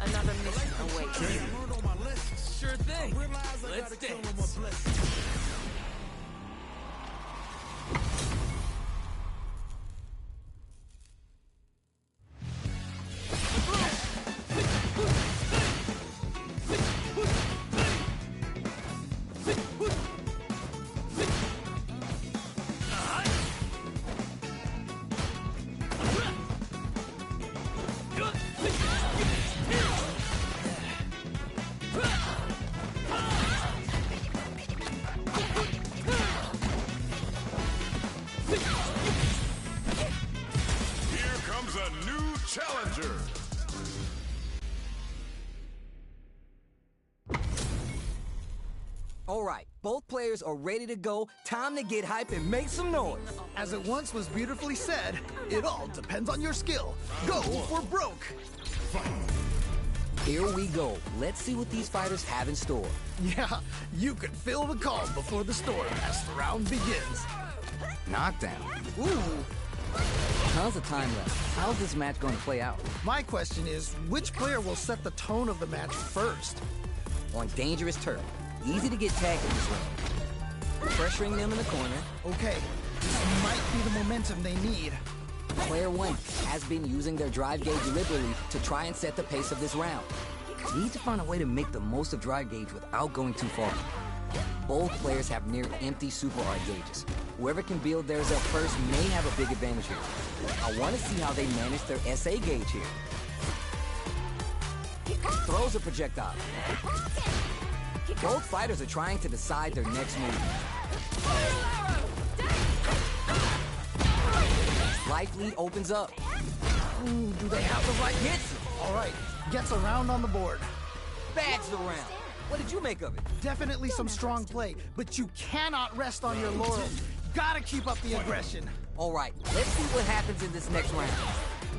Another mission awaits. Sure thing. Let's dance. Challenger. All right, both players are ready to go. Time to get hype and make some noise. As it once was beautifully said, it all depends on your skill. Go for broke. Here we go. Let's see what these fighters have in store. Yeah, you can feel the calm before the storm as the round begins. Knockdown. Ooh. Tons of time left. How's this match going to play out? My question is, which player will set the tone of the match first? On dangerous turf. Easy to get tagged in this round. Pressuring them in the corner. Okay, this might be the momentum they need. Player one has been using their drive gauge liberally to try and set the pace of this round. Need to find a way to make the most of drive gauge without going too far. Both players have near empty super art gauges. Whoever can build theirs up first may have a big advantage here. I want to see how they manage their SA gauge here. Throws a projectile. Both fighters are trying to decide their next move. Life lead opens up. Ooh, do they have the right hits? All right, gets a round on the board. Bags the round. What did you make of it? Definitely some strong play, but you cannot rest on your laurels. Gotta keep up the aggression. All right, let's see what happens in this next round.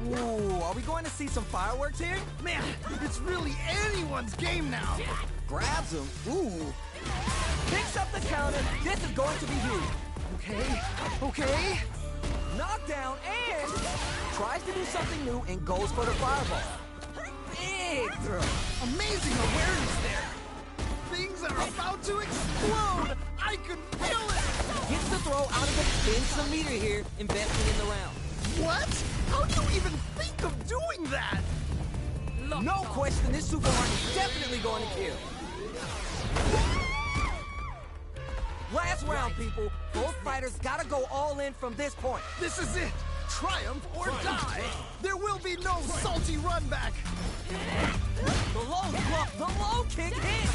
Ooh, are we going to see some fireworks here? Man, it's really anyone's game now. Grabs him. Ooh. Picks up the counter. This is going to be huge. Okay. Knockdown and tries to do something new and goes for the fireball. Big throw. Amazing awareness there. Things are about to explode. I can feel it. Gets the throw out of the thin some meter here, investing in the round. What? How do you even think of doing that? No question, this super art is definitely going to kill. Last round, people. Both fighters gotta go all in from this point. This is it. Triumph or die. There will be no salty run back. The low bluff, the low kick hit.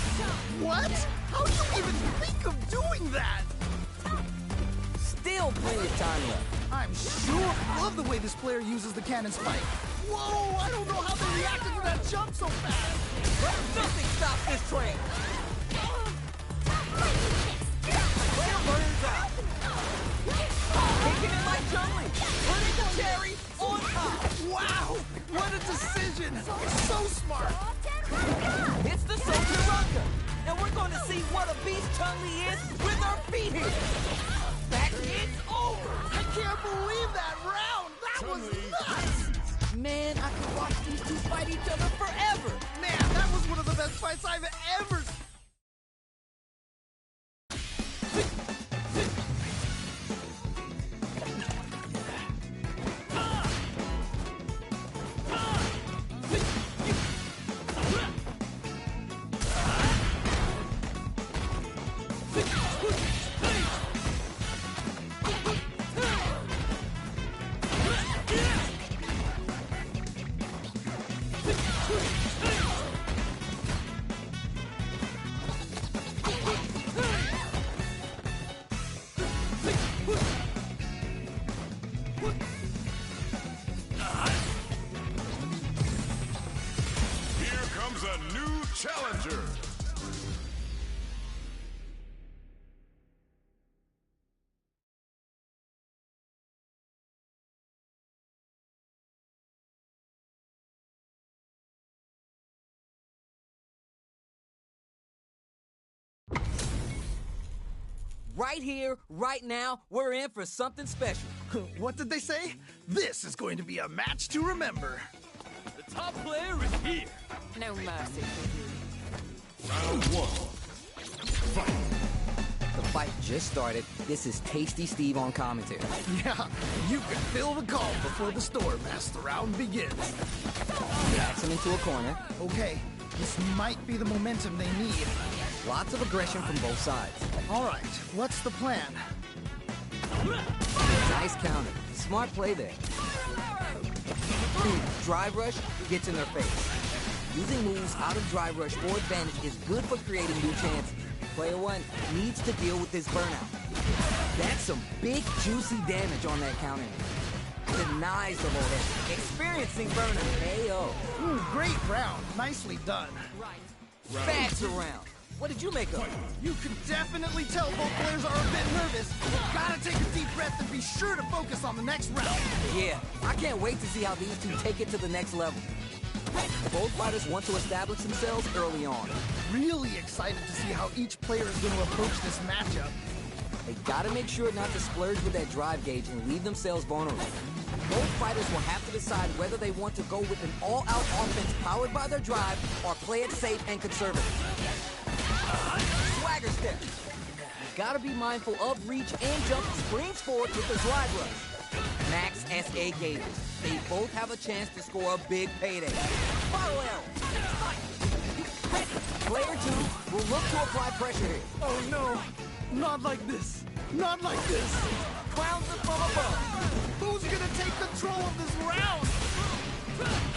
What? How do you even think of doing that? Still plenty of time left. I'm sure. Love the way this player uses the cannon spike. Whoa, I don't know how they reacted to that jump so fast. Nothing stops this train. Player burns out. Kicking it like juggling. Putting the cherry on top. Wow, what a decision. So smart. It's the Soldier Runka. And we're going to see what a beast Chun-Li is with her feet here. Back it's over. I can't believe that round. That was nuts. Man, I could watch these two fight each other forever. Man, that was one of the best fights I've ever seen. A new challenger. Right here, right now, we're in for something special. What did they say? This is going to be a match to remember. The top player is here. No mercy for you. Round one. Fight. The fight just started. This is Tasty Steve on commentary. Yeah, you can feel the call before the storm as the round begins. Backs him into a corner. Okay, this might be the momentum they need. Lots of aggression from both sides. All right, what's the plan? Nice counter. Smart play there. Drive rush gets in their face. Using moves out of drive rush for advantage is good for creating new chances. Player one needs to deal with this burnout. That's some big, juicy damage on that counter. Denies the low hit. Experiencing burnout. AO. Great round. Nicely done. Bats around. What did you make of it? You can definitely tell both players are a bit nervous. Gotta take a deep breath and be sure to focus on the next round. Yeah, I can't wait to see how these two take it to the next level. Both fighters want to establish themselves early on. Really excited to see how each player is going to approach this matchup. They gotta make sure not to splurge with that drive gauge and leave themselves vulnerable. Both fighters will have to decide whether they want to go with an all-out offense powered by their drive or play it safe and conservative. Swagger step. You gotta be mindful of reach and jump. Springs forward with the drive rush. Max SA gauges. They both have a chance to score a big payday. Follow arrow. Player two will look to apply pressure here. Oh no, not like this. Not like this. Clowns it from above. Who's gonna take control of this round?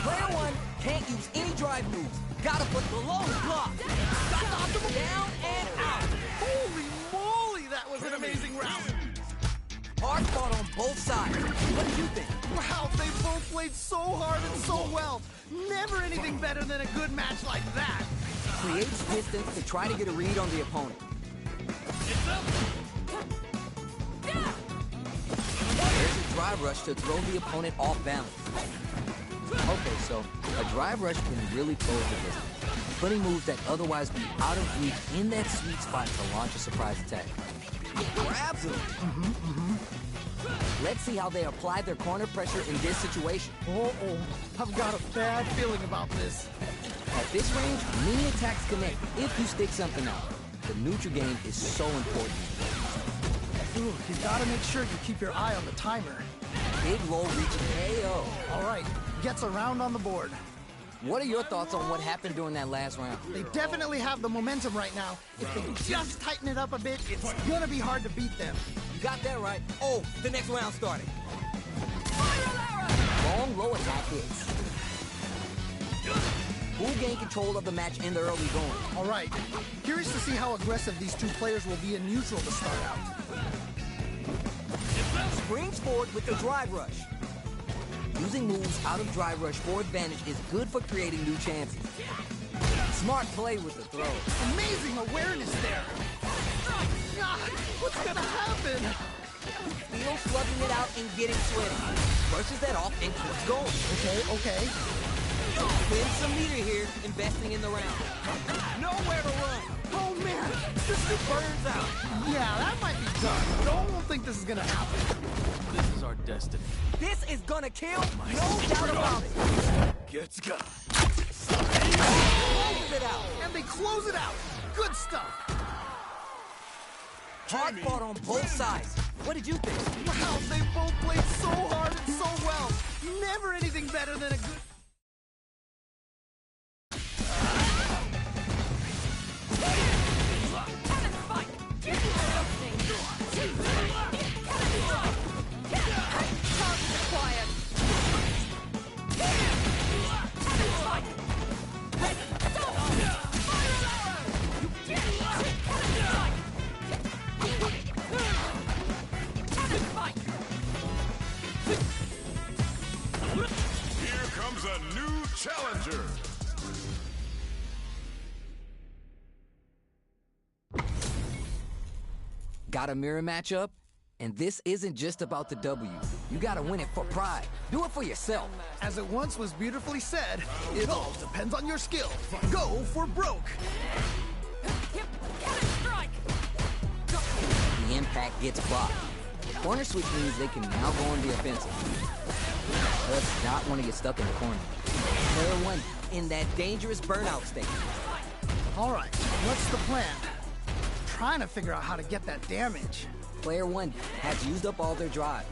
Player one can't use any drive moves. Gotta put the low block. Got the optimal down and out. Holy moly, that was an amazing round. Hard fought on both sides. What do you think? Wow, they both played so hard and so well. Never anything better than a good match like that. Creates distance to try to get a read on the opponent. There's a drive rush to throw the opponent off balance. Okay, so a drive rush can really close the distance, putting moves that otherwise be out of reach in that sweet spot to launch a surprise attack. Grabs him. Let's see how they apply their corner pressure in this situation. Uh-oh, I've got a bad feeling about this. At this range, many attacks connect if you stick something out. The neutral game is so important. Ooh, you gotta make sure you keep your eye on the timer. Big low reach AO. All right, gets a round on the board. What are your thoughts on what happened during that last round? They definitely have the momentum right now. If they just tighten it up a bit, it's gonna be hard to beat them. You got that right. Oh, the next round started. Long low attack hits. Who gained control of the match in the early going? All right, curious to see how aggressive these two players will be in neutral to start out. Springs forward with the drive rush. Using moves out of drive rush for advantage is good for creating new chances. Smart play with the throw. Amazing awareness there. God, what's gonna happen? Feel slugging it out and getting sweaty. Brushes that off and keeps going. Okay. Win some meter here, investing in the round. Nowhere to run. Oh man, this is Burns out. yeah, that might be tough. Don't think this is gonna happen. This is our destiny. This is gonna kill, no doubt about it. Gets got. Closes it out. And they close it out. Good stuff. Hard fought on both sides. What did you think? Wow, they both played so hard and so well. Never anything better than a good... Here comes a new challenger. Got a mirror matchup? And this isn't just about the W. You gotta win it for pride. Do it for yourself. As it once was beautifully said, it all depends on your skill. Go for broke. The impact gets blocked. Corner switch means they can now go on the offensive. Does not want to get stuck in the corner. Player 1 in that dangerous burnout state. All right, what's the plan? Trying to figure out how to get that damage. Player 1 has used up all their drive.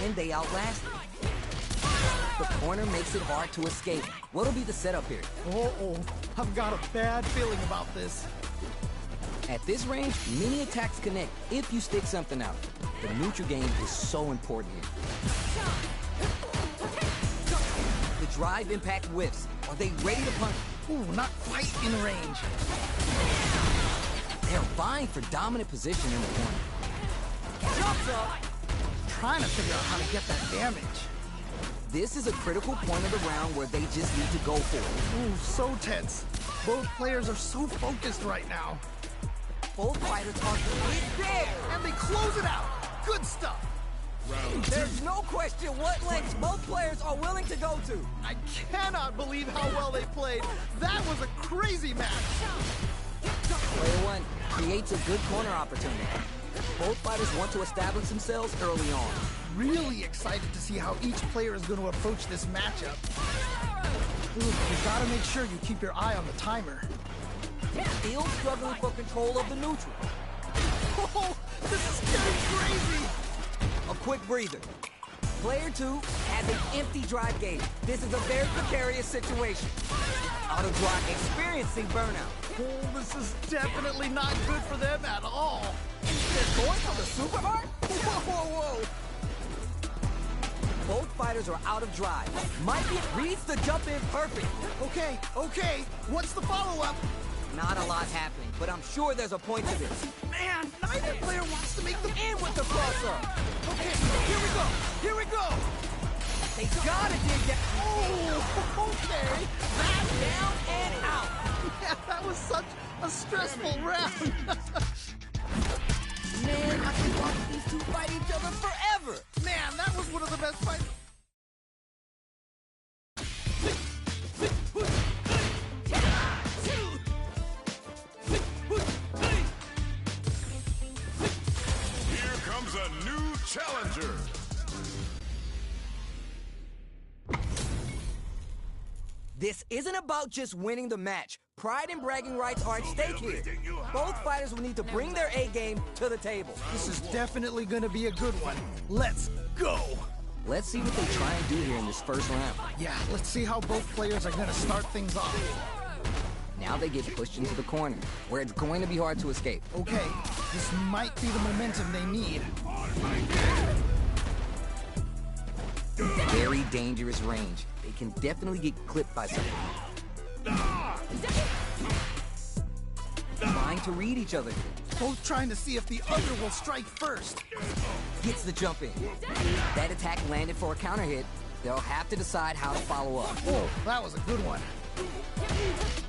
And they outlast it. The corner makes it hard to escape. What'll be the setup here? Uh-oh, I've got a bad feeling about this. At this range, many attacks connect if you stick something out. The neutral game is so important here. The drive impact whiffs. Are they ready to punch? Ooh, not quite in range. They're vying for dominant position in the corner. Jumps up! Trying to figure out how to get that damage. This is a critical point of the round where they just need to go for it. Ooh, so tense. Both players are so focused right now. Both fighters are there! And they close it out. Good stuff. There's no question what lengths both players are willing to go to. I cannot believe how well they played. That was a crazy match. Player 1 creates a good corner opportunity. Both fighters want to establish themselves early on. Really excited to see how each player is going to approach this matchup. Ooh, you gotta make sure you keep your eye on the timer. Still struggling for control of the neutral. Oh, this is getting crazy. A quick breather. Player 2 has an empty drive gauge. This is a very precarious situation. Auto drive experiencing burnout. Oh, this is definitely not good for them at all. They're going for the super hard? Whoa, whoa, whoa. Both fighters are out of drive. Might be reads the jump in perfect. Okay. What's the follow-up? Not a lot happening, but I'm sure there's a point to this. Man, neither player wants to make the... In with the cross-up. Okay, here we go. They gotta dig that. Oh, okay. Back down and out. Yeah, that was such a stressful round. Man, I can watch these two fight each other forever. Man, that was one of the best fights. Here comes a new challenger. This isn't about just winning the match. Pride and bragging rights are at stake here. Both fighters will need to bring their A-game to the table. This is definitely going to be a good one. Let's go. Let's see what they try and do here in this first round. Yeah, let's see how both players are going to start things off. Now they get pushed into the corner, where it's going to be hard to escape. Okay, this might be the momentum they need. Very dangerous range. They can definitely get clipped by something. Trying to read each other. Both trying to see if the other will strike first. Gets the jump in. That attack landed for a counter hit. They'll have to decide how to follow up. Oh, that was a good one.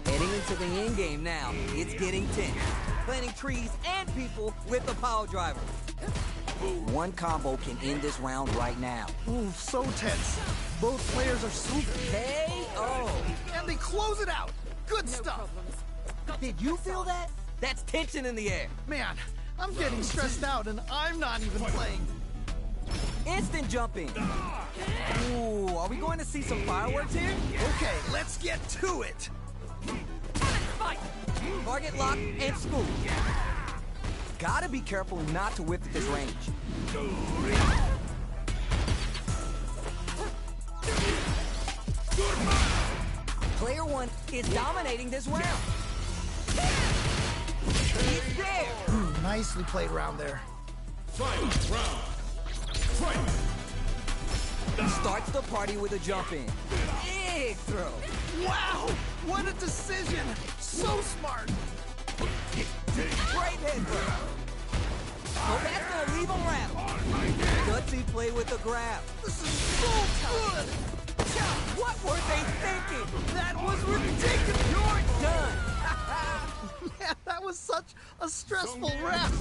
Heading into the end game now. It's getting tense. Planting trees and people with the power driver. One combo can end this round right now. Ooh, so tense. Both players are so KO. and they close it out. Good stuff. Did you feel that? That's tension in the air. Man, I'm getting stressed out and I'm not even playing. Instant jumping. Ooh, are we going to see some fireworks here? Okay, let's get to it. Target lock and scoop. Gotta be careful not to whip at this range. Player 1 is dominating this round. He's there. Nicely played round there. Starts the party with a jump in. Big throw. Wow, what a decision. So smart. Great head throw. So that's gonna leave him rattled. Gutsy play with the grab. This is so good. What were they thinking? That was ridiculous. You're done. Man, that was such a stressful round.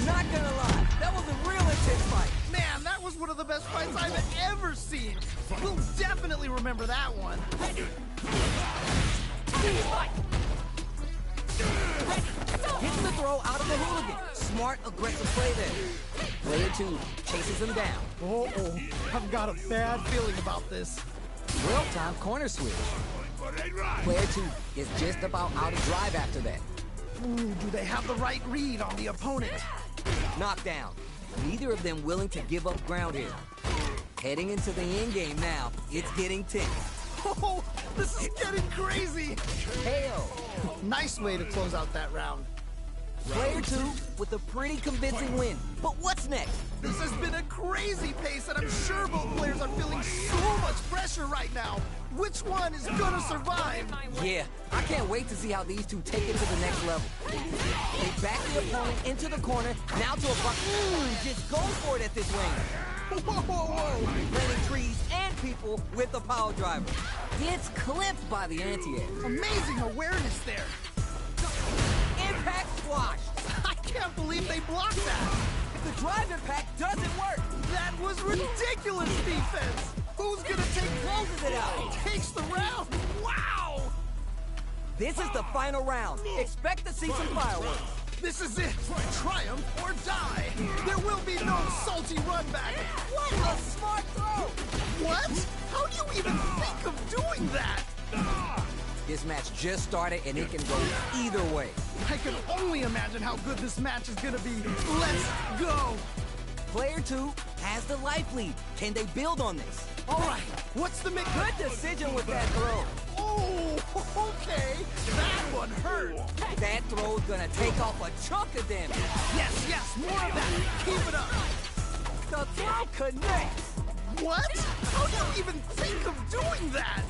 Not gonna lie, that was a real intense fight. Man, that was one of the best fights I've ever seen. We'll definitely remember that one. Hits the throw out of the hooligan. Smart, aggressive play there. Player 2 chases him down. Uh-oh, I've got a bad feeling about this. Real-time corner switch. Player 2 is just about out of drive after that. Ooh, do they have the right read on the opponent? Knockdown. Neither of them willing to give up ground here. Heading into the end game now, it's getting tense. Oh, this is getting crazy. KO. Nice way to close out that round. Player 2 with a pretty convincing win. But what's next? This has been a crazy pace, and I'm sure both players are feeling so much pressure right now. Which one is gonna survive? Yeah, I can't wait to see how these two take it to the next level. They back the opponent into the corner, now to a block. Just go for it at this range. Whoa, whoa, whoa. Landing trees and people with the power driver. Gets clipped by the anti-air. Amazing awareness there. Impact squash. I can't believe they blocked that. The drive impact doesn't work. That was ridiculous defense. Who's gonna take Closes it out. Takes the round. Wow. This is the final round. Expect to see some fireworks. This is it. Triumph or die. There will be no salty run back. What a smart throw. What? How do you even think of doing that? This match just started and it can go either way. I can only imagine how good this match is gonna be. Let's go. Player 2 has the life lead. Can they build on this? All right, what's the mix? Good decision with that throw. Oh, okay. That one hurt. That throw's gonna take off a chunk of damage. Yes, more of that. Keep it up. The throw connects. What? How do you even think of doing that?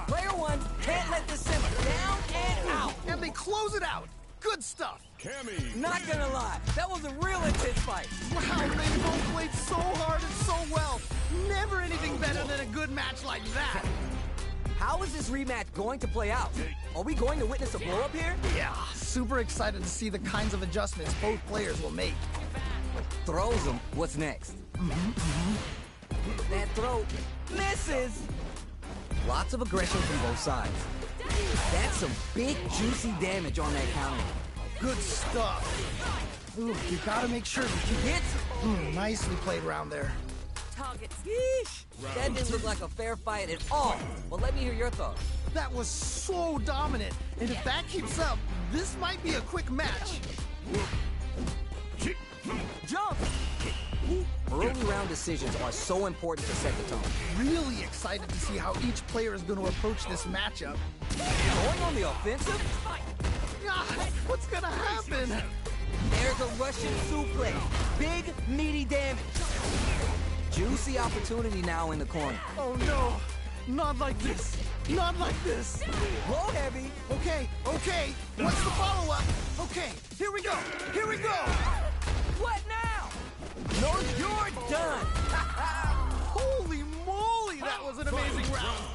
Player 1 can't let this simmer. Down and out. And they close it out. Good stuff. Cammy. Not gonna lie, that was a real intense fight. Wow, they both played so hard and so well. Never anything better than a good match like that. How is this rematch going to play out? Are we going to witness a blow-up here? Yeah, super excited to see the kinds of adjustments both players will make. Throws him. What's next? That throw misses. Lots of aggression from both sides. That's some big, juicy damage on that counter. Good stuff. Ooh, you gotta make sure that you Hits. nicely played around there. Targets. Yeesh. That didn't look like a fair fight at all. Well, let me hear your thoughts. That was so dominant, and if that keeps up, this might be a quick match. Jump. Early round decisions are so important to set the tone. Really excited to see how each player is going to approach this matchup. Going on the offensive? Ah, what's gonna happen? There's a Russian suplex. Big, meaty damage. Juicy opportunity now in the corner. Oh no, not like this. Not like this. Low heavy. Okay, what's the follow-up? Okay, here we go. What now? No, you're done. Holy moly, that was an amazing round.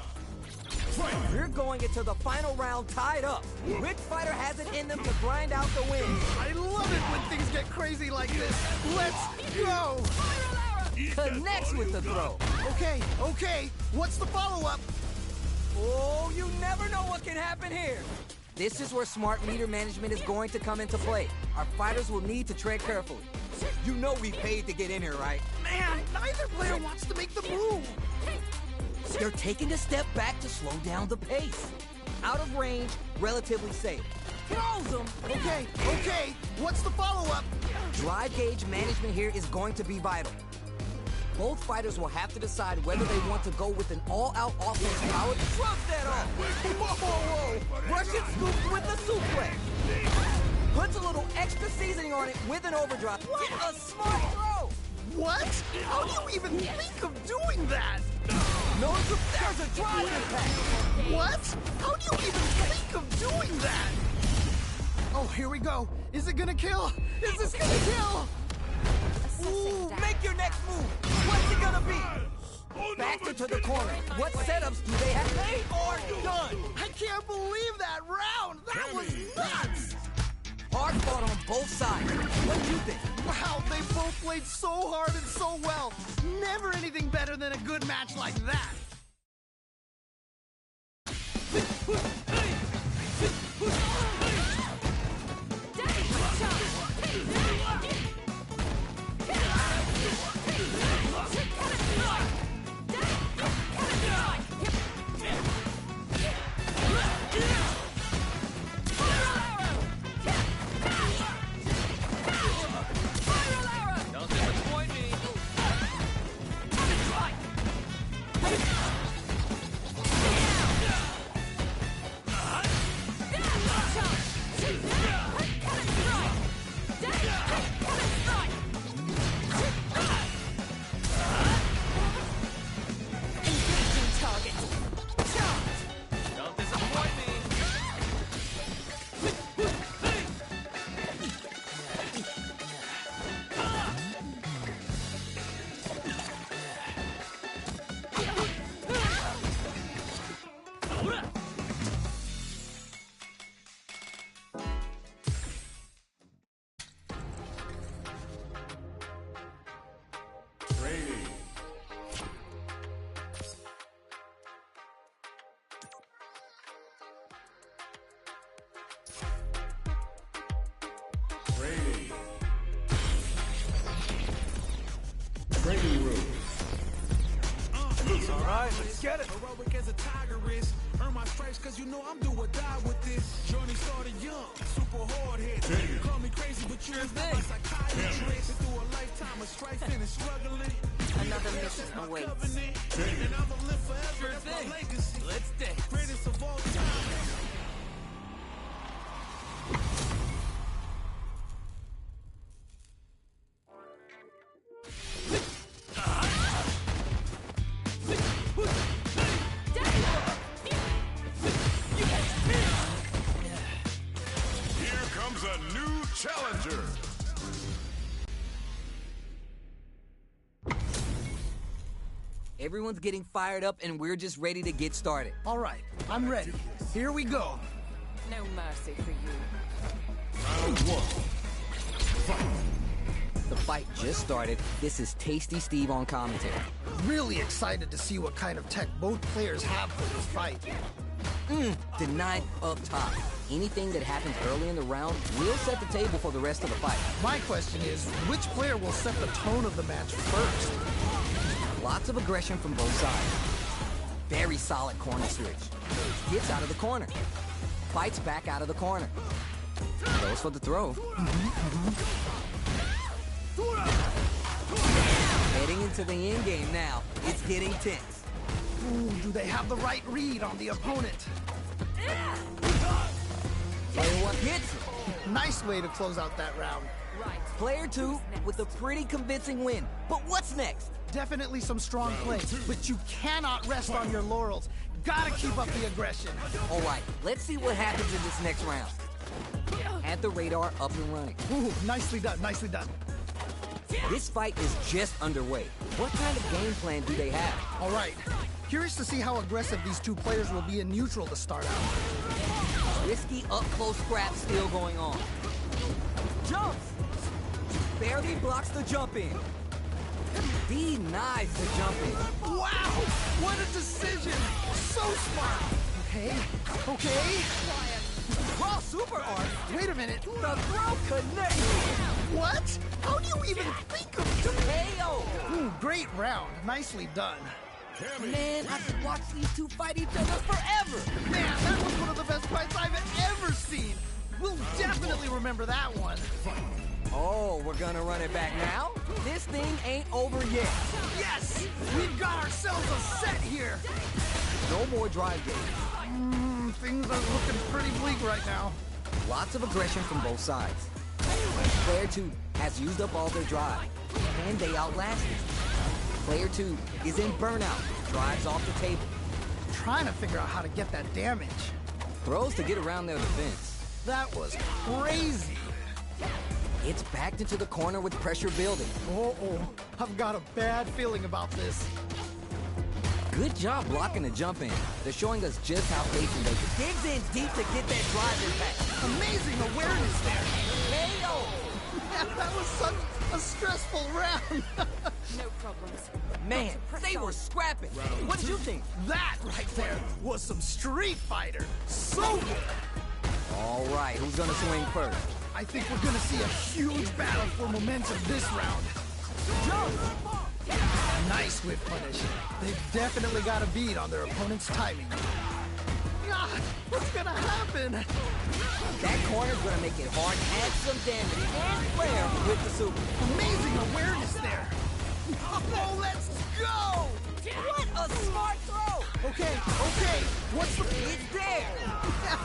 We're going into the final round tied up. Which fighter has it in them to grind out the win? I love it when things get crazy like this. Let's go. Connects with the throw. Okay, what's the follow-up? Oh, you never know what can happen here. This is where smart meter management is going to come into play. Our fighters will need to tread carefully. You know we paid to get in here, right? Man, neither player wants to make the move. They're taking a step back to slow down the pace. Out of range, relatively safe. Throws them. Okay, what's the follow-up? Drive gauge management here is going to be vital. Both fighters will have to decide whether they want to go with an all-out offense power. Shrugs that off. Whoa. Russian scoops with the suplex. Puts a little extra seasoning on it with an overdrive. What a smart throw. What? How do you even think of doing that? No, there's a drive impact. What? How do you even think of doing that? Oh, here we go. Is it gonna kill? Is this gonna kill? Ooh, make your next move. What's it gonna be? Back into the corner. What setups do they have? They are done. I can't believe that round. That was nuts. Hard fought on both sides. What do you think? Wow, they both played so hard and so well. Never anything better than a good match like that. All right, let's get it. Heroic as a tiger is. Earn my stripes cause you know I'm do or die with this. Journey started young, super hard hit. You call me crazy, but you was not my psychiatrist. Been through a lifetime of strife and struggling. Another mission awaits. And I'ma live forever, Sure that's thing. my legacy. Let's dance. Greatest of all time. Here comes a new challenger. Everyone's getting fired up, and we're just ready to get started. All right, I'm ready. Here we go. No mercy for you. The fight just started. This is Tasty Steve on commentary. Really excited to see what kind of tech both players have for this fight. Denied up top. Anything that happens early in the round will set the table for the rest of the fight. My question is, which player will set the tone of the match first? Lots of aggression from both sides. Very solid corner switch. Gets out of the corner. Fights back out of the corner. Goes for the throw. Heading into the end game now. It's getting tense. Ooh, do they have the right read on the opponent? Player one hits it. Nice way to close out that round. Right. Player two with a pretty convincing win. But what's next? Definitely some strong play, but you cannot rest on your laurels. Gotta keep up the aggression. All right, let's see what happens in this next round. Had the radar up and running. Ooh, nicely done, nicely done. This fight is just underway. What kind of game plan do they have? All right, curious to see how aggressive these two players will be in neutral to start out. Risky up-close scrap still going on. Jumps! Barely blocks the jump in. Denies the jump in. Wow, what a decision! So smart. Okay, okay. Raw super art. Wait a minute. The throw connects. What? How do you even think of KO. Ooh, great round. Nicely done. Man, I could watch these two fight each other forever. Man, that was one of the best fights I've ever seen. We'll definitely remember that one. Oh, we're gonna run it back now? This thing ain't over yet. Yes! We've got ourselves a set here. No more drive games. Things are looking pretty bleak right now. Lots of aggression from both sides. Player 2 has used up all their drive, and they outlast it. Player 2 is in burnout, drives off the table. Trying to figure out how to get that damage. Throws to get around their defense. That was crazy. It's backed into the corner with pressure building. Uh-oh, I've got a bad feeling about this. Good job blocking the jump in. They're showing us just how patient they can. Digs in deep to get that drive impact. Amazing awareness there. KO! Man, that was such a stressful round. No problems. Man, they were scrapping. What did you think? That right there was some Street Fighter. So good. All right, who's gonna swing first? I think we're gonna see a huge battle for momentum this round. Jump! Nice whip punish. They've definitely got a beat on their opponent's timing. God, what's gonna happen? That corner's gonna make it hard, add some damage, and flair with the super. Amazing awareness there. Oh, let's go! What a smart throw! Okay, okay. What's the... It's there!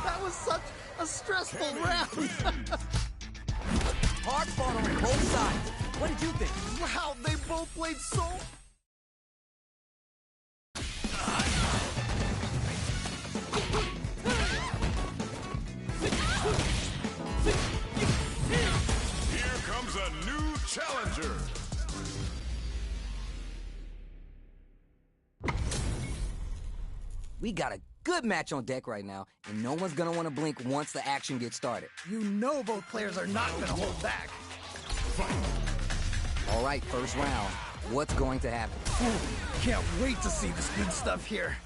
That was such a stressful round. Hard fought on both sides. What did you think? Wow, they both played so... Here comes a new challenger. We got a good match on deck right now, and no one's gonna want to blink once the action gets started. You know both players are not gonna hold back. All right, first round. What's going to happen? Ooh, can't wait to see this good stuff here.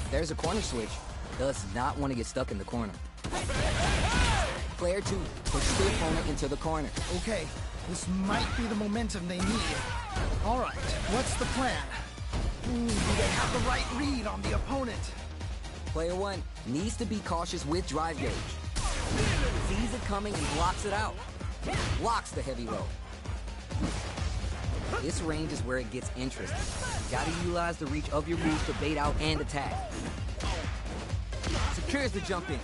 There's a corner switch. Does not want to get stuck in the corner. Player 2 pushes the opponent into the corner. Okay, This might be the momentum they need. All right, what's the plan? Ooh, do they have the right read on the opponent? Player 1 needs to be cautious with drive gauge. Sees it coming and blocks it out. Blocks the heavy load. This range is where it gets interesting. You gotta utilize the reach of your moves to bait out and attack. Secures the jump in.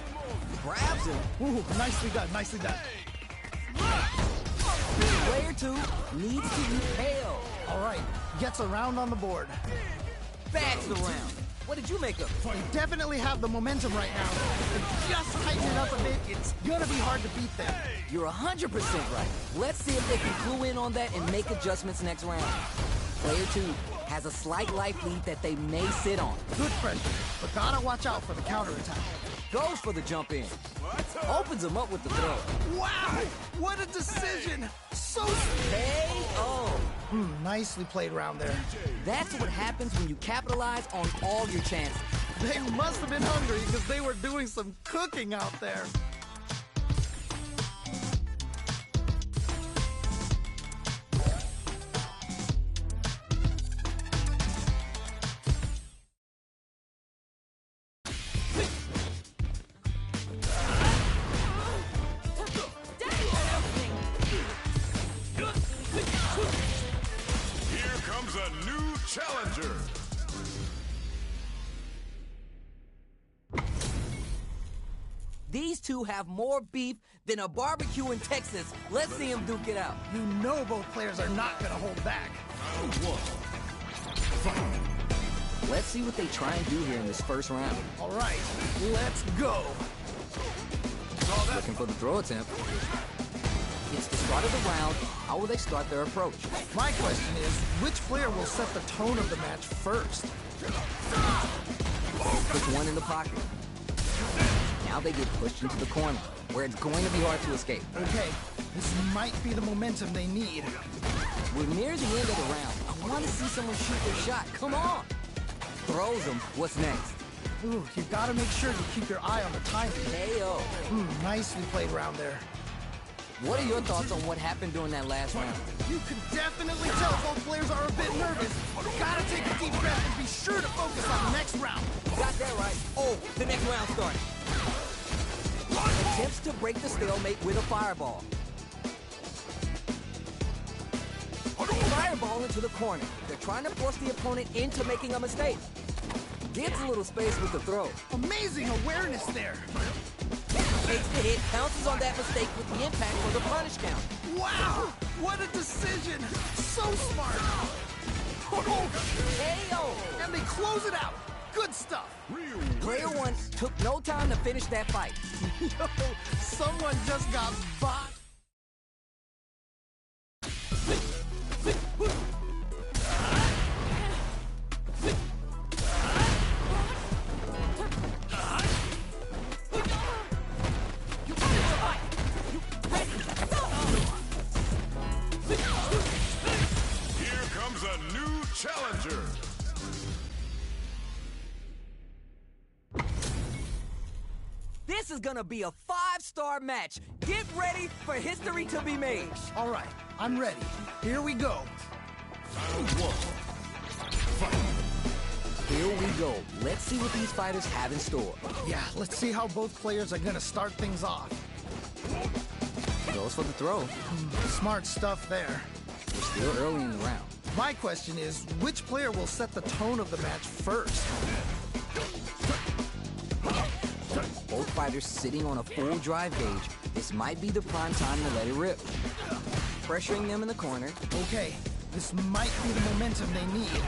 Grabs him. Ooh, nicely done, nicely done. Player 2 needs to repel. All right, gets around on the board. Bags the round. What did you make of it? They definitely have the momentum right now. If they just tighten it up a bit, it's gonna be hard to beat them. You're 100% right. Let's see if they can clue in on that and make adjustments next round. Player 2 has a slight life lead that they may sit on. Good pressure, but gotta watch out for the counterattack. Goes for the jump in. Opens him up with the throw. Wow! What a decision! So KO. nicely played round there. That's what happens when you capitalize on all your chances. They must have been hungry because they were doing some cooking out there. Here comes a new challenger. These two have more beef than a barbecue in Texas. Let's see them duke it out. You know both players are not going to hold back. Let's see what they try and do here in this first round. All right, let's go. Looking for the throw attempt. It's the start of the round. How will they start their approach? My question is, which player will set the tone of the match first? Puts one in the pocket. Now they get pushed into the corner, where it's going to be hard to escape. Okay, this might be the momentum they need. We're near the end of the round. I want to see someone shoot their shot. Come on! Throws him. What's next? Ooh, you gotta make sure you keep your eye on the timing. KO. Nicely played round there. What are your thoughts on what happened during that last round? You can definitely tell both players are a bit nervous. Gotta take a deep breath and be sure to focus on the next round. Got that right. Oh, the next round started. Attempts to break the stalemate with a fireball. Fireball into the corner. They're trying to force the opponent into making a mistake. Gets a little space with the throw. Amazing awareness there. Takes the hit, pounces on that mistake with the impact for the punish count. Wow! What a decision! So smart! Oh, KO! and they close it out. Good stuff. Player 1 took no time to finish that fight. Yo, someone just got bought. Here comes a new challenger. This is gonna be a 5-star match. Get ready for history to be made. All right, I'm ready. Here we go. Here we go. Let's see what these fighters have in store. Yeah, let's see how both players are gonna start things off. Goes for the throw. Smart stuff there. We're still early in the round. My question is, which player will set the tone of the match first? Both fighters sitting on a full drive gauge. This might be the prime time to let it rip. Pressuring them in the corner. Okay, this might be the momentum they need.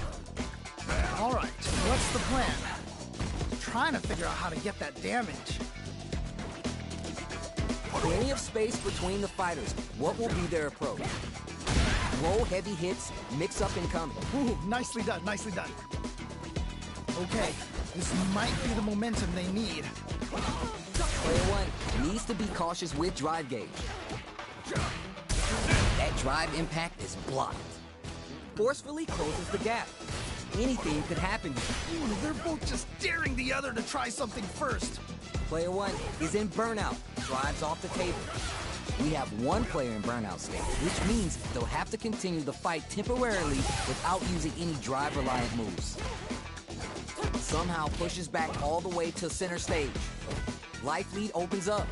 All right, what's the plan? Trying to figure out how to get that damage. Plenty of space between the fighters. What will be their approach? Low, heavy hits, mix up incoming. Ooh, nicely done, nicely done. Okay, this might be the momentum they need. Player 1 needs to be cautious with drive gauge. That drive impact is blocked. Forcefully closes the gap. Anything could happen here. Ooh, they're both just daring the other to try something first. Player 1 is in burnout. Drives off the table. We have one player in burnout state, which means they'll have to continue the fight temporarily without using any drive-reliant moves. Somehow pushes back all the way to center stage. Life lead opens up.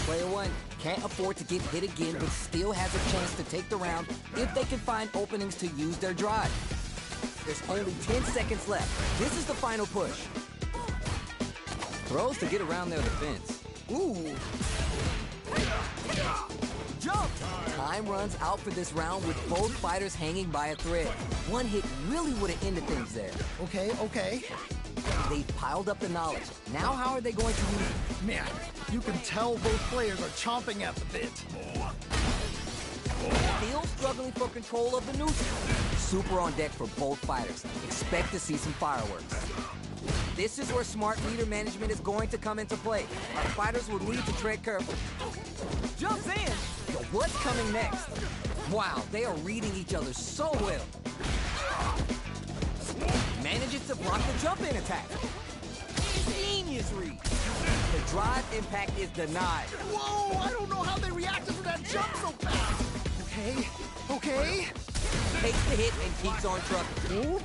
Player one can't afford to get hit again, but still has a chance to take the round if they can find openings to use their drive. There's only 10 seconds left. This is the final push. Throws to get around their defense. Ooh. Jump! Time runs out for this round with both fighters hanging by a thread. One hit really would have ended things there. Okay. They've piled up the knowledge. Now how are they going to use it? Man, you can tell both players are chomping at the bit. Still struggling for control of the neutral. Super on deck for both fighters. Expect to see some fireworks. This is where smart leader management is going to come into play. Our fighters will need to tread carefully. Jumps in! But what's coming next? Wow, they are reading each other so well. Manages to block the jump-in attack. Genius read. The drive impact is denied. Whoa, I don't know how they reacted to that jump so fast. Okay. Takes the hit and keeps on trucking. Ooh.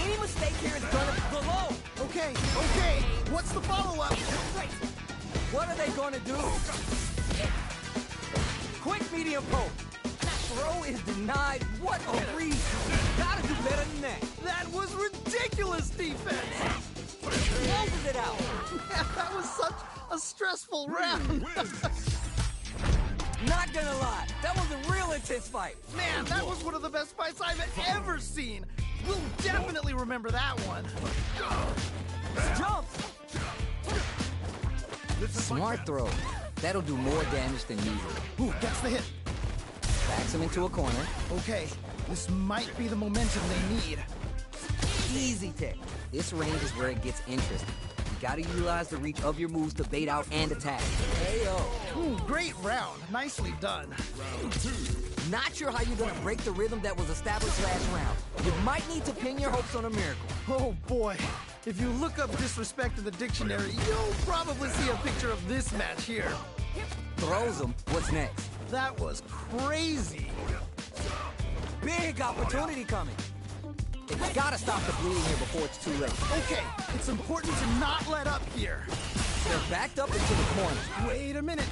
Any mistake here is gonna below. Okay. What's the follow-up? What are they gonna do? Quick medium poke. Throw is denied. What a read. Gotta do better than that. That was ridiculous defense. Closes it out. Man, that was such a stressful round. Not gonna lie, that was a real intense fight. Man, that was one of the best fights I've ever seen. We'll definitely remember that one. Jump! Smart throw. That'll do more damage than usual. Ooh, gets the hit. Backs him into a corner. Okay, this might be the momentum they need. Easy tech. This range is where it gets interesting. You gotta utilize the reach of your moves to bait out and attack. Hey-o. Ooh, great round. Nicely done. Not sure how you're gonna break the rhythm that was established last round. You might need to pin your hopes on a miracle. Oh boy. If you look up disrespect in the dictionary, you'll probably see a picture of this match here. Throws him. What's next? That was crazy. Big opportunity coming. It's gotta stop the bleeding here before it's too late. Okay, it's important to not let up here. They're backed up into the corner. Wait a minute.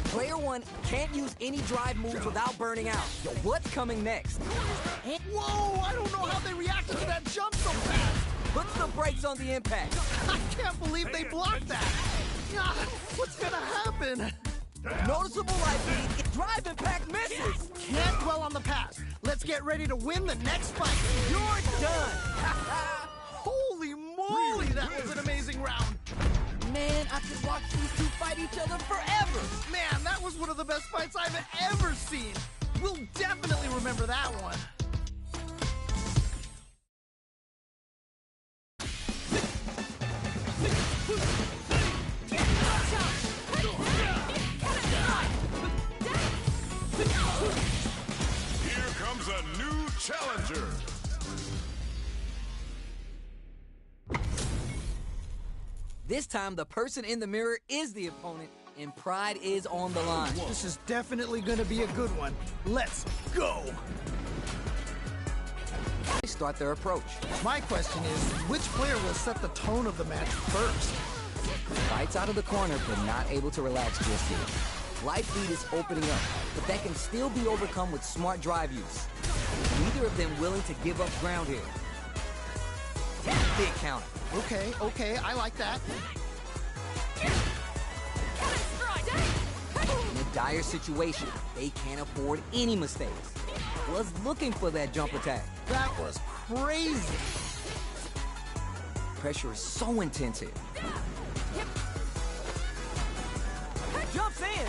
Player one can't use any drive moves without burning out. What's coming next? Whoa, I don't know how they reacted to that jump so fast. Puts the brakes on the impact. I can't believe they blocked that. God, what's gonna happen? Noticeable life lead. Drive impact misses. Can't dwell on the past. Let's get ready to win the next fight. You're done. Holy moly, that was an amazing round. Man, I could watch these two fight each other forever. Man, that was one of the best fights I've ever seen. We'll definitely remember that one. Here comes a new challenger. This time, the person in the mirror is the opponent, and pride is on the line. This is definitely gonna be a good one. Let's go! They start their approach. My question is, which player will set the tone of the match first? Fights out of the corner, but not able to relax just yet. Life lead is opening up, but that can still be overcome with smart drive use. Neither of them willing to give up ground here. Big counter. Okay, I like that. In a dire situation, they can't afford any mistakes. Was looking for that jump attack. That was crazy. Pressure is so intense here. Jumps in.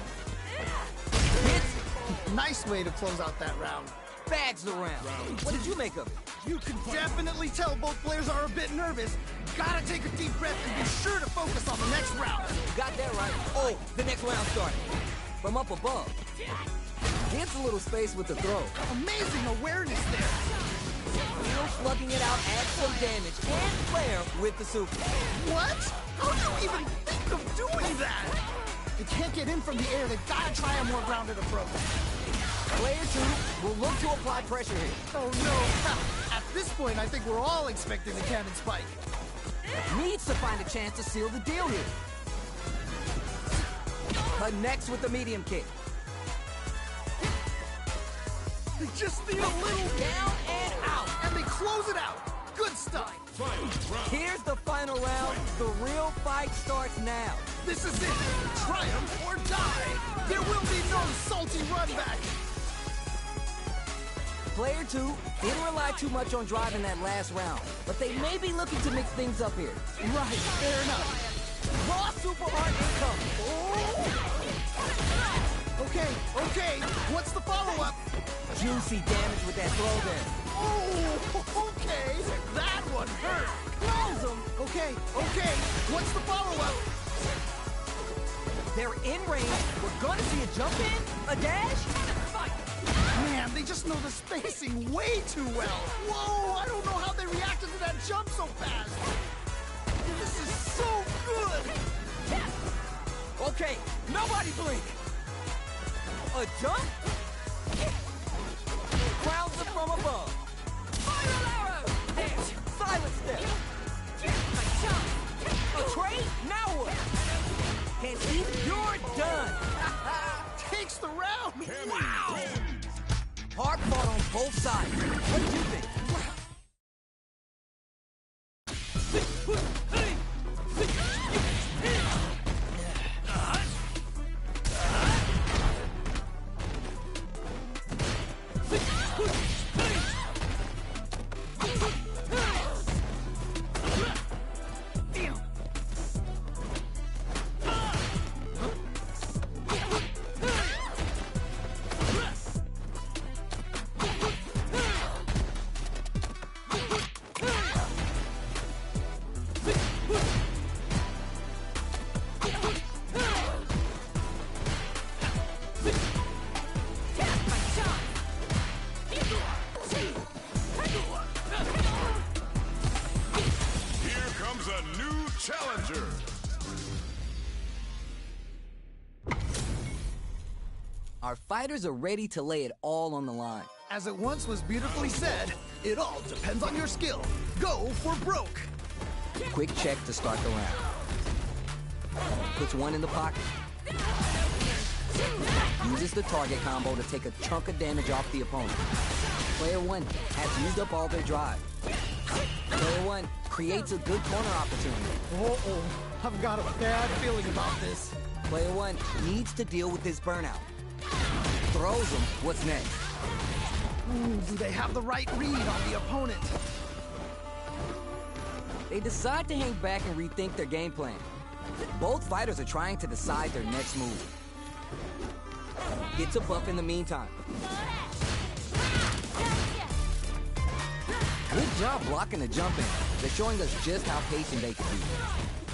Hits. Nice way to close out that round. Bags the round. What did you make of it? You can definitely tell both players are a bit nervous. Gotta take a deep breath and be sure to focus on the next round. Got that right. Oh, the next round started. From up above. Gets a little space with the throw. Amazing awareness there. Still slugging it out adds some damage and flair with the super. What? How do you even think of doing that? They can't get in from the air. They've got to try a more grounded approach. Player 2 will look to apply pressure here. Oh no! At this point, I think we're all expecting the cannon spike. Needs to find a chance to seal the deal here. Connects with the medium kick. They just need a little Down and out. and they close it out. Good stuff. Here's the final round. The real fight starts now. This is it. Triumph or die. There will be no salty run back. Player 2 didn't rely too much on driving that last round, but they may be looking to mix things up here. Right, fair enough. Raw super hard incoming. Okay. What's the follow-up? Juicy damage with that throw there. Oh, okay. That one hurt. Close them. Okay. What's the follow-up? They're in range. We're gonna see a jump in, a dash. Man, they just know the spacing way too well. Whoa, I don't know how they reacted to that jump so fast. This is so good. Okay, nobody blink. A jump. Crowns them from above. Final arrow. There. Silent step. A trade. Now what? And you're done. Takes the round. Wow! Hard fought on both sides. What did you think? Here comes a new challenger. Our fighters are ready to lay it all on the line. As it once was beautifully said, it all depends on your skill. Go for broke. Quick check to start the round. Puts one in the pocket. Uses the target combo to take a chunk of damage off the opponent. Player 1 has used up all their drive. Player 1 creates a good corner opportunity. Uh-oh, I've got a bad feeling about this. Player 1 needs to deal with his burnout. Throws him. What's next? Ooh, do they have the right read on the opponent? They decide to hang back and rethink their game plan. Both fighters are trying to decide their next move. Gets a buff in the meantime. Good job blocking the jump in. They're showing us just how patient they can be.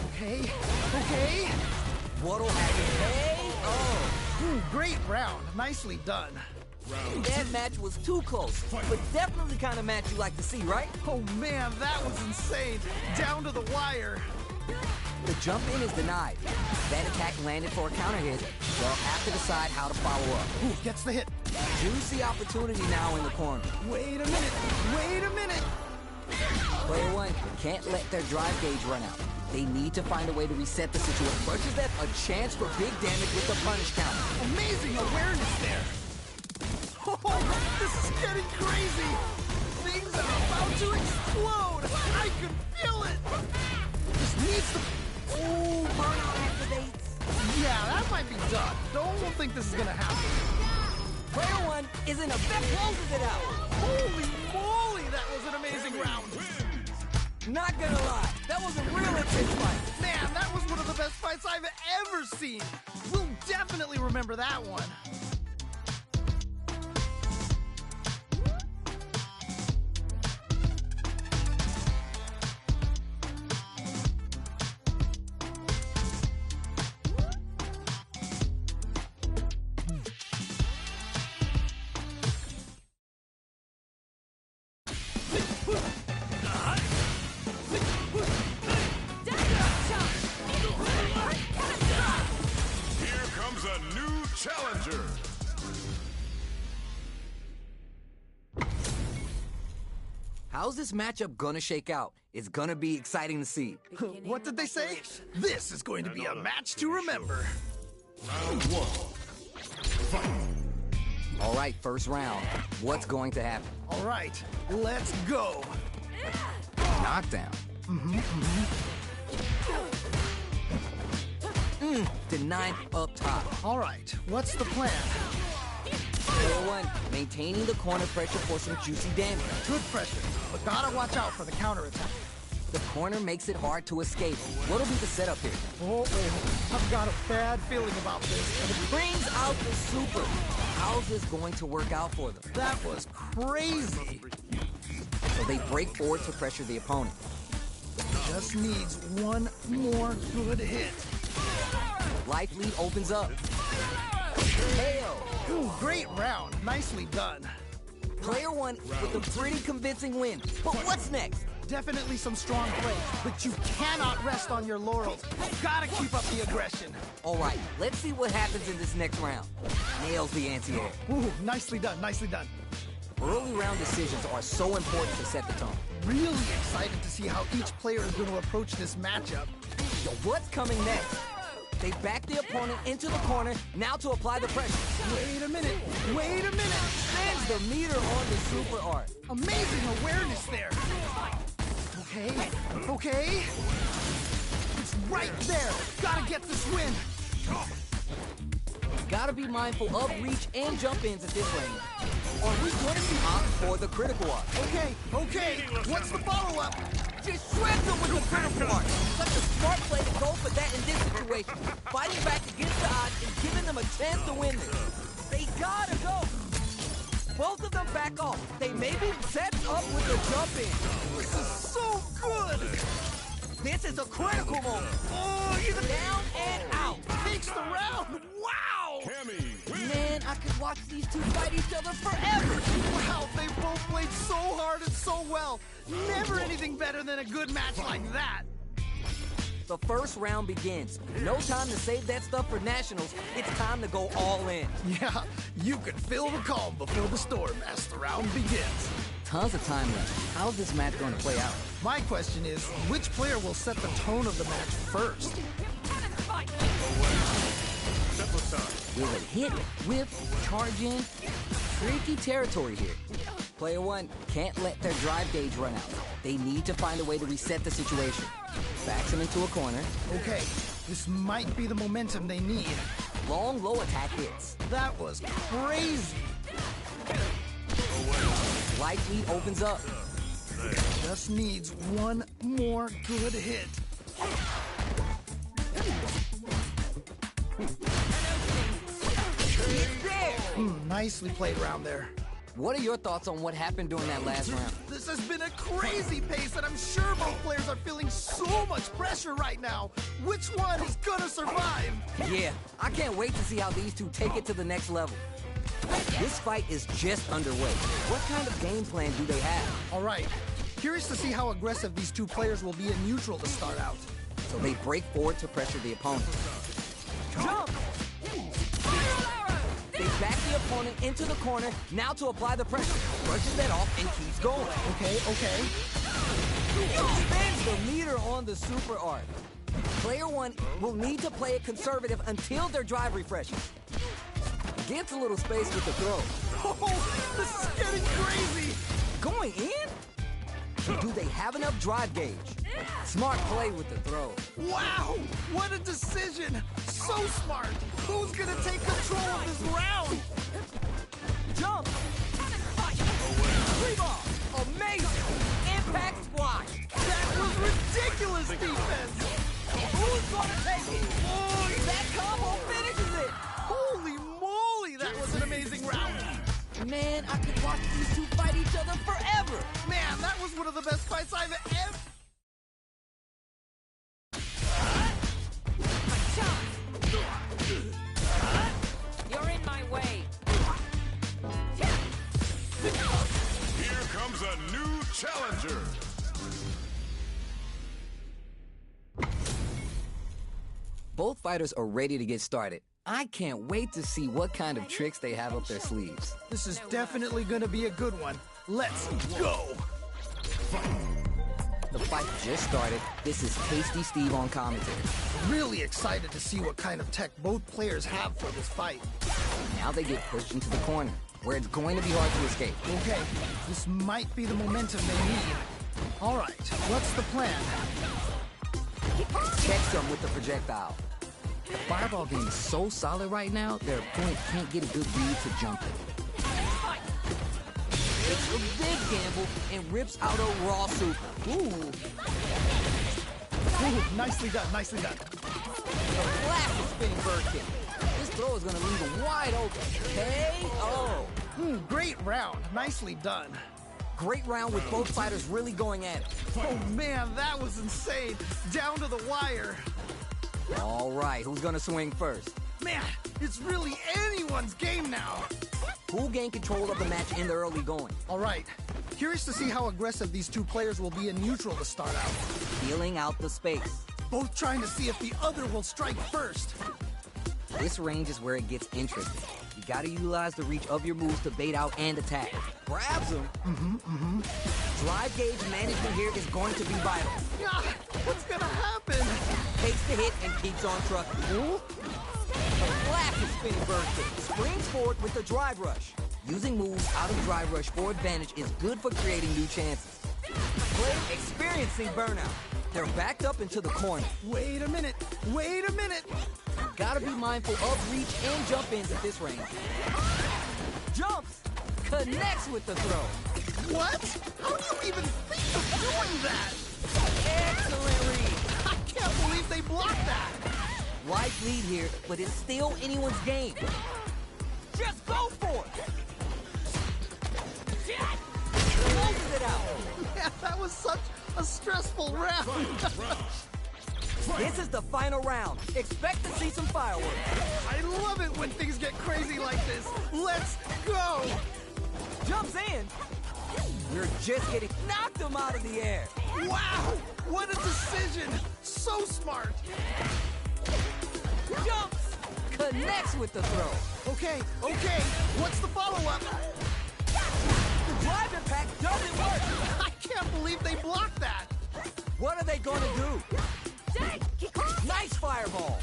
Okay. What'll happen? Hey! Oh! Great round. Nicely done. That match was too close, but definitely kind of match you like to see, right? Oh man, that was insane. Down to the wire. The jump in is denied. That attack landed for a counter hit. They'll have to decide how to follow up. Ooh, gets the hit. Juicy opportunity now in the corner. Wait a minute. Player 1 can't let their drive gauge run out. They need to find a way to reset the situation. Versus that, a chance for big damage with the punish counter. Amazing awareness there. Oh, this is getting crazy. Things are about to explode. I can feel it. This needs to... Ooh, burnout activates. Yeah, that might be done. Don't think this is gonna happen. Player 1 is in effect, closes it out. Holy moly, that was an amazing round. Not gonna lie, that was a real intense fight. Man, that was one of the best fights I've ever seen. We'll definitely remember that one. How's this matchup gonna shake out? It's gonna be exciting to see. What did they say? This is going to be a match to remember. Round one. All right, first round. What's going to happen? All right, let's go. Knockdown. Denied up top. All right, what's the plan? Player one, maintaining the corner pressure for some juicy damage. Good pressure, but gotta watch out for the counterattack. The corner makes it hard to escape. What'll be the setup here? Oh, I've got a bad feeling about this. It brings out the super. How's this going to work out for them? That was crazy. So they break forward to pressure the opponent. Just needs one more good hit. Life lead opens up. KO. Ooh, great round. Nicely done. Player one with a pretty convincing win. But what's next? Definitely some strong play, but you cannot rest on your laurels. Gotta keep up the aggression. All right, let's see what happens in this next round. Nails the anti-air. Ooh, nicely done, nicely done. Early round decisions are so important to set the tone. Really excited to see how each player is going to approach this matchup. Yo, what's coming next? They back the opponent into the corner, now to apply the pressure. Wait a minute, wait a minute. Sends the meter on the super art. Amazing awareness there. Okay, okay. It's right there. Gotta get this win. Gotta be mindful of reach and jump ins at this range. Or we going to see opt for the critical art. Okay, okay. What's the follow-up? Just shreds them with the critical art. Such a smart play to go for that in this situation. Fighting back against the odds and giving them a chance to win this. They gotta go. Both of them back off. They may be set up with the jump in. This is so good. This is a critical moment. Oh, he's down and out. Takes the round. Wow. Cammy wins. Man, I could watch these two fight each other forever. Wow, they both played so hard and so well. Never anything better than a good match like that. The first round begins. No time to save that stuff for nationals. It's time to go all in. Yeah, you can feel the calm before the storm as the round begins. Tons of time left. How's this match going to play out? My question is, which player will set the tone of the match first? Step aside. Will it hit, whip, charge in? Tricky territory here. Player one can't let their drive gauge run out. They need to find a way to reset the situation. Backs him into a corner. Okay, this might be the momentum they need. Long low attack hits. That was crazy. Life lead opens up. Just needs one more good hit. He's there! Nicely played round there. What are your thoughts on what happened during that last round? This has been a crazy pace, and I'm sure both players are feeling so much pressure right now. Which one is gonna survive? Yeah, I can't wait to see how these two take it to the next level. This fight is just underway. What kind of game plan do they have? All right, curious to see how aggressive these two players will be in neutral to start out. So they break forward to pressure the opponent. Jump! They back the opponent into the corner, now to apply the pressure. Brushes that off and keeps going. Okay, okay. Spins the meter on the super art. Player one will need to play it conservative until their drive refreshes. Gets a little space with the throw. Oh, this is getting crazy. Going in? Do they have enough drive gauge? Smart play with the throw. Wow, what a decision. So smart. Who's gonna take control of this round? Jump! Free ball! Amazing! Impact squash! That was ridiculous defense. Who's gonna take it? Oh, That combo finishes it! holy moly, that was an amazing round. Man, I could watch these two fight each other forever! Man, that was one of the best fights I've ever... You're in my way. Here comes a new challenger. Both fighters are ready to get started. I can't wait to see what kind of tricks they have up their sleeves. This is definitely gonna be a good one. Let's go! The fight just started. This is Tasty Steve on commentary. Really excited to see what kind of tech both players have for this fight. Now they get pushed into the corner, where it's going to be hard to escape. Okay, this might be the momentum they need. All right, what's the plan? Checks them with the projectile. The fireball game is so solid right now, their opponent can't get a good read to jump it. It's a big gamble and rips out a raw super. Ooh. Ooh, nicely done, nicely done. The classic spinning bird kick. This throw is going to leave him wide open. K.O. Great round, nicely done. Great round with both fighters really going at it. Oh man, that was insane. Down to the wire. All right, who's going to swing first? Man, it's really anyone's game now. Who'll gain control of the match in the early going? All right, curious to see how aggressive these two players will be in neutral to start out. Feeling out the space. Both trying to see if the other will strike first. This range is where it gets interesting. You gotta utilize the reach of your moves to bait out and attack. Grabs him. Drive gauge management here is going to be vital. Yeah, what's gonna happen? Takes the hit and keeps on trucking. Classic spinning bird kick. Springs forward with the drive rush. Using moves out of drive rush for advantage is good for creating new chances. Player experiencing burnout. They're backed up into the corner. Wait a minute, wait a minute. Gotta be mindful of reach and jump ins at this range. Jumps! Connects with the throw. What? How do you even think of doing that? Excellent read. I can't believe they blocked that. Light lead here, but it's still anyone's game. Just go for it! Closes it out. Yeah, that was such a stressful round. This is the final round. Expect to see some fireworks. I love it when things get crazy like this. Let's go! Jumps in. We're just getting knocked him out of the air. Wow! What a decision! So smart! Jumps. Connects with the throw. Okay, okay, what's the follow-up? The drive impact doesn't work. I can't believe they blocked that! What are they gonna do? Nice fireball.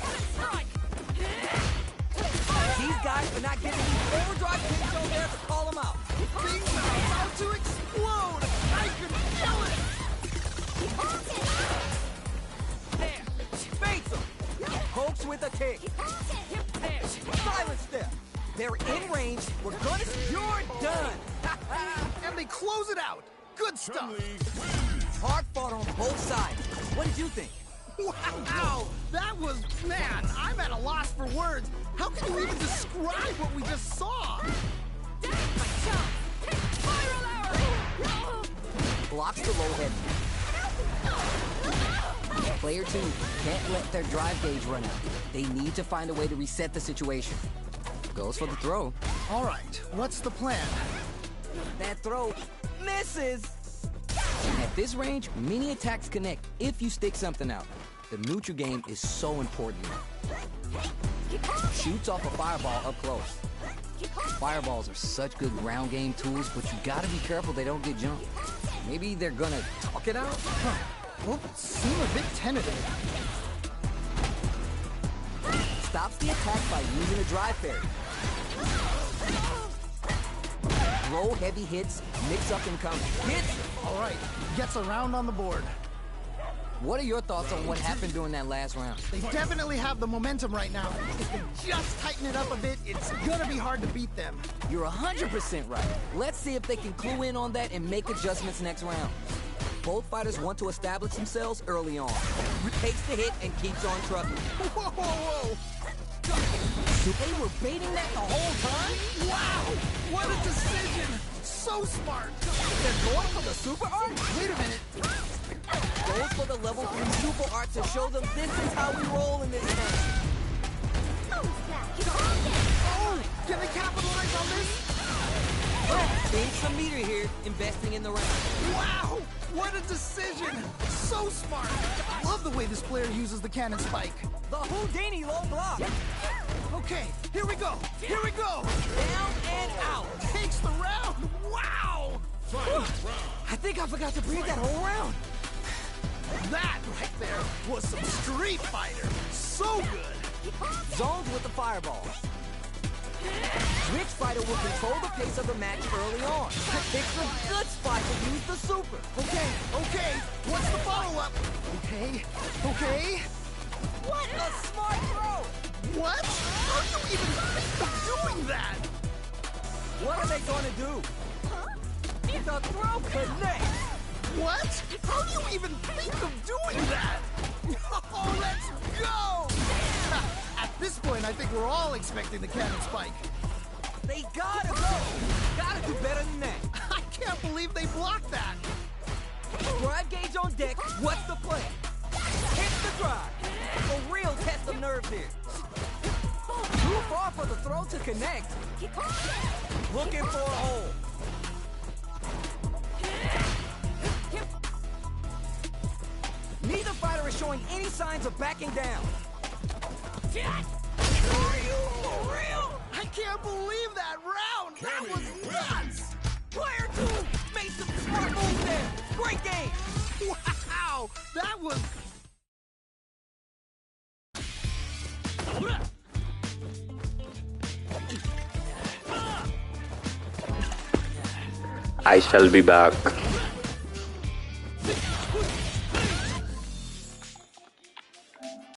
These guys are not getting these overdrive kicks over there to call them out. Things are about to explode! I can feel it! There. Baits him. Pokes with a kick. Silent step. They're in range. We're gonna... You're done. And they close it out! Good stuff! Hard fought on both sides. What did you think? Wow! That was... man, I'm at a loss for words. How can you even describe what we just saw? Blocks the low head. Player 2 can't let their drive gauge run out. They need to find a way to reset the situation. Goes for the throw. All right, what's the plan? That throw misses. At this range, many attacks connect if you stick something out. The neutral game is so important. Shoots off a fireball up close. Fireballs are such good ground game tools, but you gotta be careful they don't get jumped. Maybe they're gonna talk it out? Both seem a bit tentative. Stops the attack by using a drive fairy. Low heavy hits, mix up and come. Hits! All right, gets a round on the board. What are your thoughts on what happened during that last round? They definitely have the momentum right now. If they just tighten it up a bit, it's gonna be hard to beat them. You're 100% right. Let's see if they can clue in on that and make adjustments next round. Both fighters want to establish themselves early on. Takes the hit and keeps on trucking. Whoa, whoa, whoa! They were baiting that the whole time? Wow! What a decision! So smart! They're going for the super art? Wait a minute. Goes for the level 3 super art to show them this is how we roll in this game. Oh! Can they capitalize on this? Gain some meter here, investing in the round. Wow! What a decision! So smart! Love the way this player uses the cannon spike. The Houdini low block. Okay, here we go. Here we go. Down and out. Takes the round. Wow. I think I forgot to breathe that whole round. That right there was some Street Fighter. So good. Zones with the fireball. Which fighter will control the pace of the match early on? It's a good spot to use the super. Okay, okay. What's the follow-up? Okay, okay. What a smart throw! What? How do you even think of doing that? What are they gonna do? The throw connects! What? How do you even think of doing that? Oh, let's go! At this point, I think we're all expecting the cannon spike. They gotta go! Gotta do better than that. I can't believe they blocked that. Drive gauge on deck. What's the plan? Hit the drive. A real test of nerve here. Too far for the throw to connect. Looking for a hole. Neither fighter is showing any signs of backing down. Are you for real? I can't believe that round. That was nuts. Player 2 made some smart moves there. Great game. Wow, that was... I shall be back.